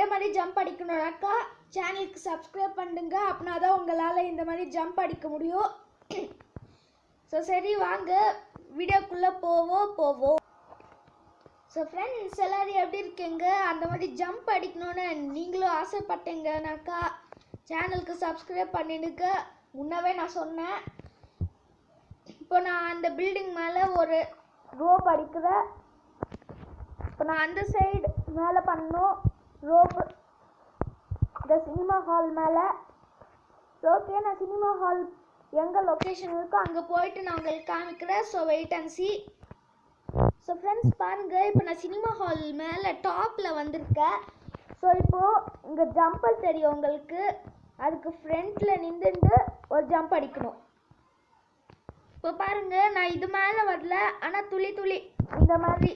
இந்த மாதிரி ஜம்ப் அடிக்கணும்னாக்கா சேனலுக்கு சப்ஸ்கிரைப் பண்ணுங்க. அப்படின்னா தான் உங்களால் இந்த மாதிரி ஜம்ப் அடிக்க முடியும். ஸோ சரி வாங்க வீடியோக்குள்ளே போவோம். ஸோ ஃப்ரெண்ட்ஸ் எல்லோரும் எப்படி இருக்கீங்க? அந்த மாதிரி ஜம்ப் அடிக்கணும்னு நீங்களும் ஆசைப்பட்டீங்கனாக்கா சேனலுக்கு சப்ஸ்கிரைப் பண்ணிடுங்க. முன்னவே நான் சொன்னேன். இப்போ நான் அந்த பில்டிங் மேலே ஒரு ரோப் அடிக்கிறேன். இப்போ நான் அந்த சைடு மேலே பண்ணணும் ரோப் இந்த சினிமா ஹால் மேலே. ஓகே, நான் சினிமா ஹால் எங்கே லொக்கேஷன் இருக்கோ அங்கே போயிட்டு நான் உங்களுக்கு காமிக்கிறேன். So wait and see. So friends பாருங்கள், இப்போ நான் சினிமா ஹால் மேலே டாப்பில் வந்திருக்கேன். ஸோ இப்போது இங்கே ஜம்பர் தெரியும் உங்களுக்கு. அதுக்கு ஃப்ரண்ட்டில் நின்றுட்டு ஒரு ஜம்ப் அடிக்கணும். இப்போ பாருங்கள், நான் இது மேலே வரல, ஆனால் துளி இந்த மாதிரி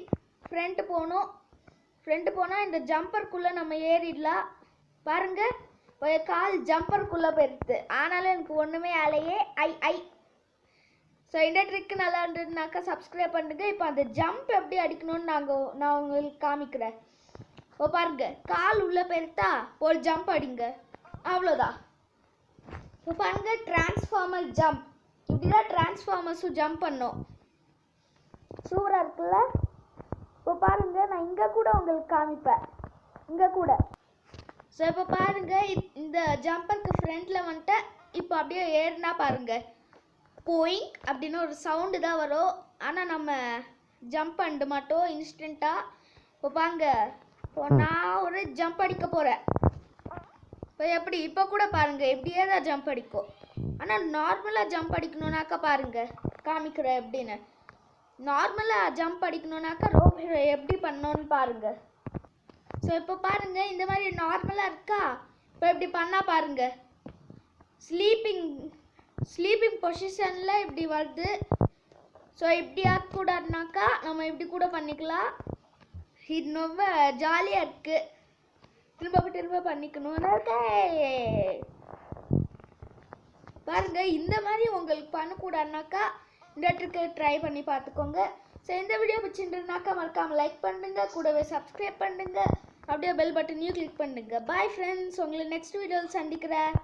ஃப்ரண்ட்டு போனால் இந்த ஜம்பருக்குள்ளே நம்ம ஏறிடலாம். பாருங்கள், இப்போ கால் ஜம்பருக்குள்ளே போயிடுது. ஆனாலும் எனக்கு ஒன்றுமே ஆலையே. ஸோ இந்த ட்ரிக்கு நல்லா இருந்ததுனாக்கா சப்ஸ்கிரைப் பண்ணுங்க. இப்போ அந்த ஜம்ப் எப்படி அடிக்கணும்னு நான் உங்களுக்கு காமிக்கிறேன். இப்போ பாருங்கள், கால் உள்ளே போயிருத்தா ஒரு ஜம்ப் அடிங்க, அவ்வளோதான். இப்போ பாருங்கள், டிரான்ஸ்ஃபார்மர் ஜம்ப். இப்படி தான் டிரான்ஸ்ஃபார்மர்ஸும் ஜம்ப் பண்ணோம். சூப்பராக இருக்குல்ல? இப்போ பாருங்கள், நான் இங்கே கூட உங்களுக்கு காமிப்பேன். இங்கே கூட. ஸோ இப்போ பாருங்கள், இந்த ஜம்பருக்கு ஃப்ரண்ட்டில் வந்துட்டு இப்போ அப்படியே ஏறினா பாருங்கள், போயிங் அப்படின்னு ஒரு சவுண்டு தான் வரும். ஆனால் நம்ம ஜம்ப் பண்ண மாட்டோம் இன்ஸ்டண்ட்டாக. இப்போ பாருங்க, இப்போ நான் ஒரு ஜம்ப் அடிக்க போகிறேன். இப்போ எப்படி இப்போ கூட பாருங்கள் எப்படியே தான் ஜம்ப் அடிக்கும். ஆனால் நார்மலாக ஜம்ப் அடிக்கணுன்னாக்கா பாருங்கள் காமிக்கிறேன் எப்படின்னு. நார்மலாக ஜம்ப் அடிக்கணுன்னாக்கா ரோப் எப்படி பண்ணோன்னு பாருங்கள். ஸோ இப்போ பாருங்கள், இந்த மாதிரி நார்மலாக இருக்கா. இப்போ இப்படி பண்ணால் பாருங்கள், ஸ்லீப்பிங் பொசிஷனில் இப்படி வருது. ஸோ இப்படி ஆகக்கூடாதுனாக்கா நம்ம இப்படி கூட பண்ணிக்கலாம். இது ரொம்ப ஜாலியாக இருக்குது. திரும்ப பண்ணிக்கணும். பாருங்க, இந்த மாதிரி உங்களுக்கு பண்ணக்கூடாதுனாக்கா இந்த ட்ரிக்கை ட்ரை பண்ணி பார்த்துக்கோங்க. ஸோ இந்த வீடியோ பிடிச்சிருந்ததுனாக்கா மறக்காமல் லைக் பண்ணுங்க, கூடவே சப்ஸ்கிரைப் பண்ணுங்க, அப்படியே பெல் பட்டனையும் கிளிக் பண்ணுங்க. பாய் ஃப்ரெண்ட்ஸ், உங்களை நெக்ஸ்ட் வீடியோவில் சந்திக்கிறேன்.